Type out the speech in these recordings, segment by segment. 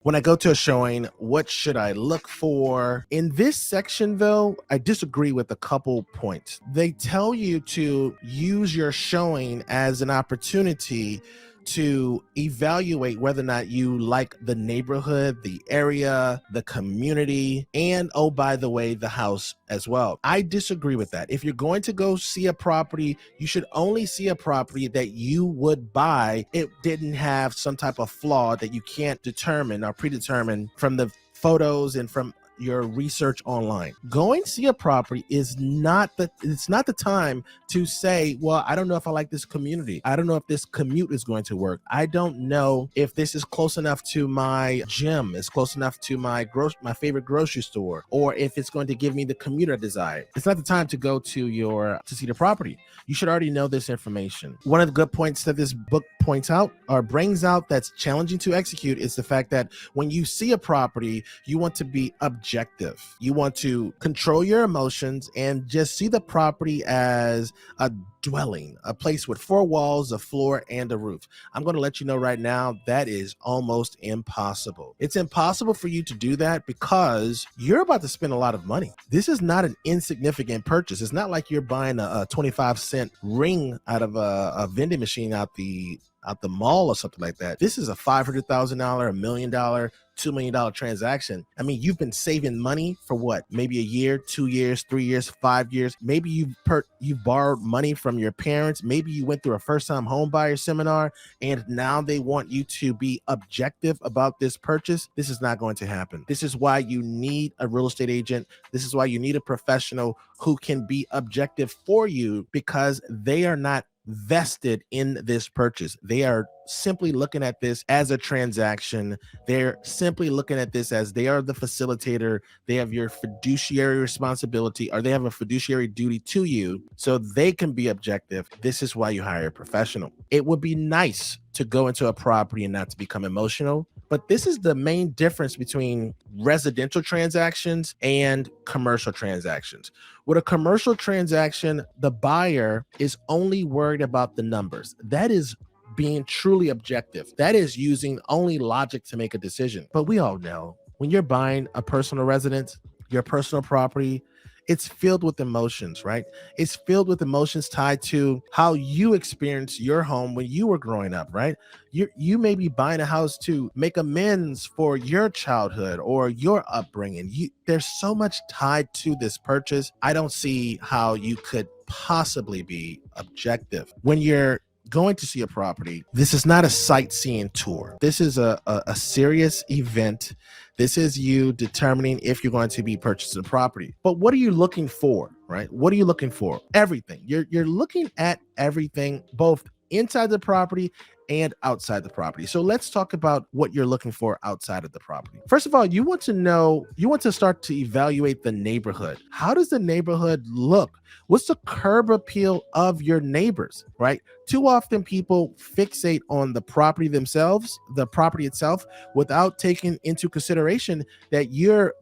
When I go to a showing, what should I look for? In this section, though, I disagree with a couple points. They tell you to use your showing as an opportunity to evaluate whether or not you like the neighborhood, the area, the community, and oh, by the way, the house as well. I disagree with that. If you're going to go see a property, you should only see a property that you would buy. It didn't have some type of flaw that you can't determine or predetermine from the photos and from your research online. Going to see a property is not the time to say, well, I don't know if I like this community. I don't know if this commute is going to work. I don't know if this is close enough to my gym, it's close enough to my favorite grocery store, or if it's going to give me the commute I desire. It's not the time to go to see the property. You should already know this information. One of the good points that this book points out or brings out that's challenging to execute is the fact that when you see a property, you want to be objective. You want to control your emotions and just see the property as a dwelling, a place with 4 walls, a floor, and a roof. I'm going to let you know right now that is almost impossible. It's impossible for you to do that because you're about to spend a lot of money. This is not an insignificant purchase. It's not like you're buying a 25-cent ring out of a vending machine out the mall or something like that. This is a $500,000, $1 million, $2 million transaction. I mean, you've been saving money for what? Maybe a year, 2 years, 3 years, 5 years. Maybe you've borrowed money from your parents. Maybe you went through a first-time home buyer seminar and now they want you to be objective about this purchase. This is not going to happen. This is why you need a real estate agent. This is why you need a professional who can be objective for you, because they are not vested in this purchase. They are simply looking at this as a transaction. They're simply looking at this as they are the facilitator. They have your fiduciary responsibility, or they have a fiduciary duty to you, so they can be objective. This is why you hire a professional. It would be nice to go into a property and not to become emotional, but this is the main difference between residential transactions and commercial transactions. With a commercial transaction, the buyer is only worried about the numbers. That is being truly objective. That is using only logic to make a decision. But we all know when you're buying a personal residence, your personal property, it's filled with emotions, right? It's filled with emotions tied to how you experienced your home when you were growing up, right? You may be buying a house to make amends for your childhood or your upbringing. There's so much tied to this purchase. I don't see how you could possibly be objective. When you're going to see a property, this is not a sightseeing tour. This is a serious event. This is you determining if you're going to be purchasing a property. But what are you looking for, right? What are you looking for? Everything. You're looking at everything, both inside the property and outside the property. So let's talk about what you're looking for outside of the property. First of all, you want to start to evaluate the neighborhood. How does the neighborhood look? What's the curb appeal of your neighbors, right? Too often people fixate on the property themselves, the property itself, without taking into consideration that you're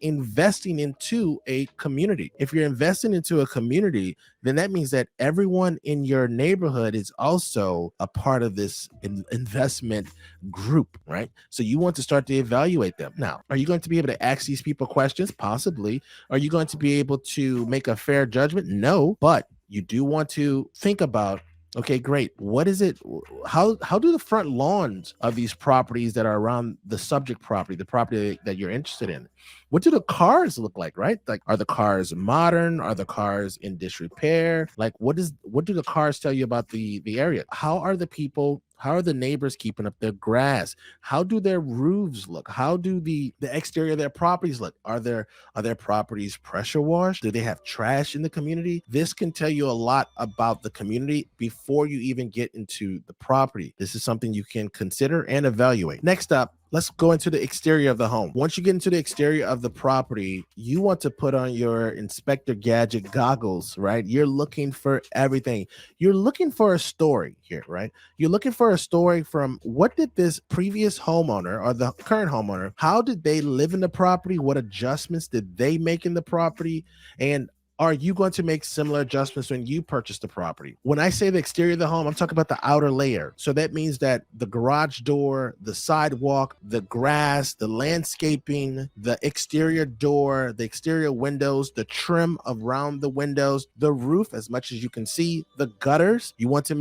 investing into a community. If you're investing into a community, then that means that everyone in your neighborhood is also a part of this investment group, right? So you want to start to evaluate them. Now, are you going to be able to ask these people questions? Possibly. Are you going to be able to make a fair judgment? No, but you do want to think about, okay, great. What is it? How do the front lawns of these properties that are around the subject property, the property that you're interested in, what do the cars look like, right? Like, are the cars modern? Are the cars in disrepair? Like, what do the cars tell you about the area? How are the neighbors keeping up their grass? How do their roofs look? How do the exterior of their properties look? Are their properties pressure washed? Do they have trash in the community? This can tell you a lot about the community before you even get into the property. This is something you can consider and evaluate. Next up, let's go into the exterior of the home. Once you get into the exterior of the property, you want to put on your Inspector Gadget goggles, right? You're looking for everything. You're looking for a story here, right? You're looking for a story from what did this previous homeowner or the current homeowner, how did they live in the property? What adjustments did they make in the property? And Are you going to make similar adjustments when you purchase the property? When I say the exterior of the home, I'm talking about the outer layer. So that means that the garage door, the sidewalk, the grass, the landscaping, the exterior door, the exterior windows, the trim around the windows, the roof, as much as you can see, the gutters. You want to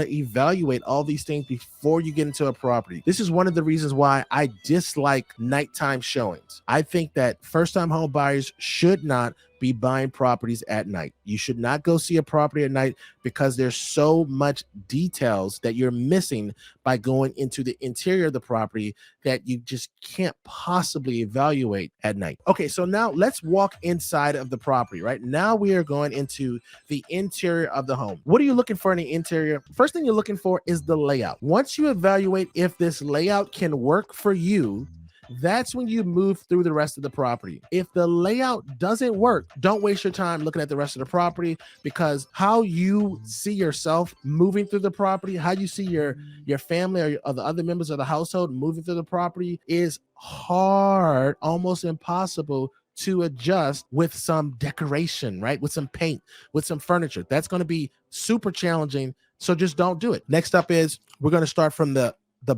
evaluate all these things before you get into a property. This is one of the reasons why I dislike nighttime showings. I think that first-time home buyers should not be buying properties at night. You should not go see a property at night because there's so much details that you're missing by going into the interior of the property that you just can't possibly evaluate at night. Okay, so now let's walk inside of the property, right? Now we are going into the interior of the home. What are you looking for in the interior? First thing you're looking for is the layout. Once you evaluate if this layout can work for you, that's when you move through the rest of the property. If the layout doesn't work, don't waste your time looking at the rest of the property, because how you see yourself moving through the property, how you see your family or the other members of the household moving through the property is hard, almost impossible to adjust with some decoration, right? With some paint, with some furniture. That's going to be super challenging. So just don't do it. Next up is we're going to start from the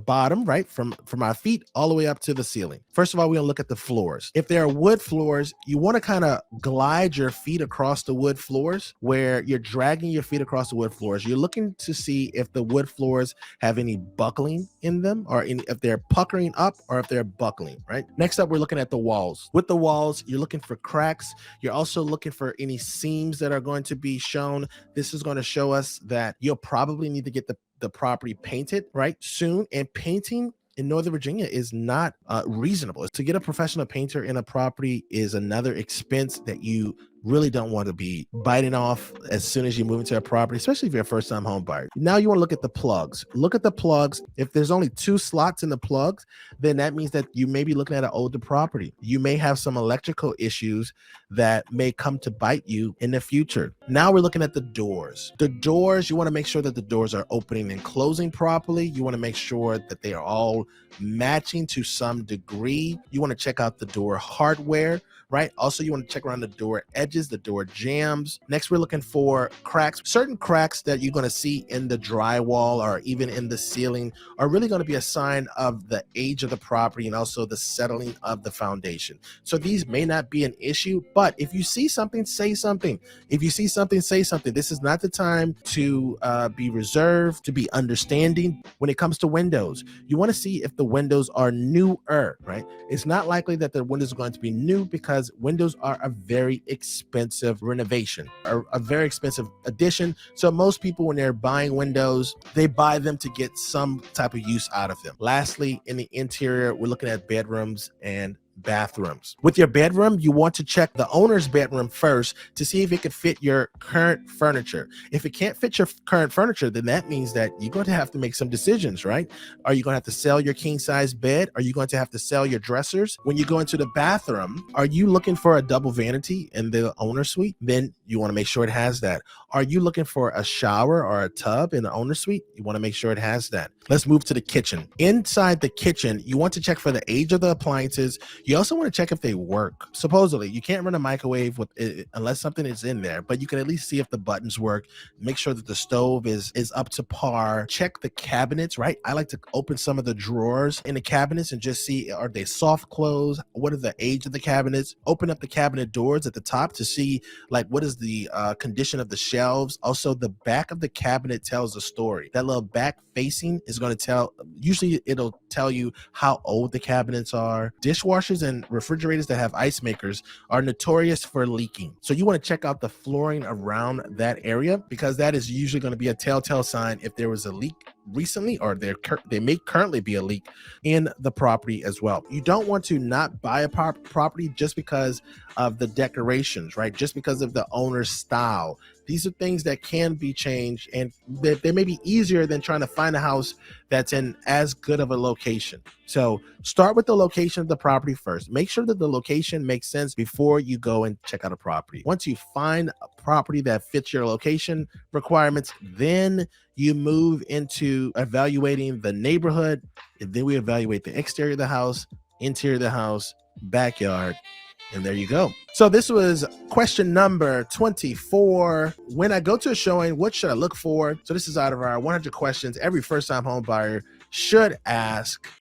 bottom, right? From our feet all the way up to the ceiling. First of all, we're gonna look at the floors. If there are wood floors, you want to kind of glide your feet across the wood floors, where you're dragging your feet across the wood floors. You're looking to see if the wood floors have any buckling in them, or if they're puckering up or if they're buckling, right? Next up, we're looking at the walls. With the walls, you're looking for cracks. You're also looking for any seams that are going to be shown. This is going to show us that you'll probably need to get the property painted right soon. And painting in Northern Virginia is not reasonable. To get a professional painter in a property is another expense that you really don't want to be biting off as soon as you move into a property, especially if you're a first-time home buyer. Now you want to look at the plugs. Look at the plugs. If there's only 2 slots in the plugs, then that means that you may be looking at an older property. You may have some electrical issues that may come to bite you in the future. Now we're looking at the doors. The doors, you want to make sure that the doors are opening and closing properly. You want to make sure that they are all matching to some degree. You want to check out the door hardware, right? Also, you want to check around the door edges, the door jambs. Next, we're looking for cracks. Certain cracks that you're going to see in the drywall or even in the ceiling are really going to be a sign of the age of the property and also the settling of the foundation. So these may not be an issue, but if you see something, say something. If you see something, say something. This is not the time to be reserved, to be understanding. When it comes to windows, you want to see if the windows are newer, right? It's not likely that the windows are going to be new because windows are a very expensive renovation or a very expensive addition. So most people, when they're buying windows, they buy them to get some type of use out of them. Lastly, in the interior, we're looking at bedrooms and bathrooms. With your bedroom, you want to check the owner's bedroom first to see if it could fit your current furniture. If it can't fit your current furniture, then that means that you're going to have to make some decisions, right? Are you going to have to sell your king size bed? Are you going to have to sell your dressers? When you go into the bathroom, are you looking for a double vanity in the owner suite? Then you want to make sure it has that. Are you looking for a shower or a tub in the owner suite? You want to make sure it has that. Let's move to the kitchen. Inside the kitchen, you want to check for the age of the appliances. You also want to check if they work. Supposedly, you can't run a microwave with it unless something is in there, but you can at least see if the buttons work. Make sure that the stove is up to par. Check the cabinets, right? I like to open some of the drawers in the cabinets and just see, are they soft close? What are the age of the cabinets? Open up the cabinet doors at the top to see, like, what is the condition of the shelves. Also, the back of the cabinet tells a story. That little back facing is going to tell, usually it'll tell you how old the cabinets are. Dishwashers and refrigerators that have ice makers are notorious for leaking. So you want to check out the flooring around that area, because that is usually going to be a telltale sign if there was a leak recently, or they may currently be a leak in the property as well. You don't want to not buy a property just because of the decorations, right? Just because of the owner's style. These are things that can be changed, and they may be easier than trying to find a house that's in as good of a location. So start with the location of the property first. Make sure that the location makes sense before you go and check out a property. Once you find a property that fits your location requirements, then you move into evaluating the neighborhood, and then we evaluate the exterior of the house, interior of the house, backyard, And there you go. So this was question number 24. When I go to a showing, what should I look for? So this is out of our 100 questions every first-time home buyer should ask.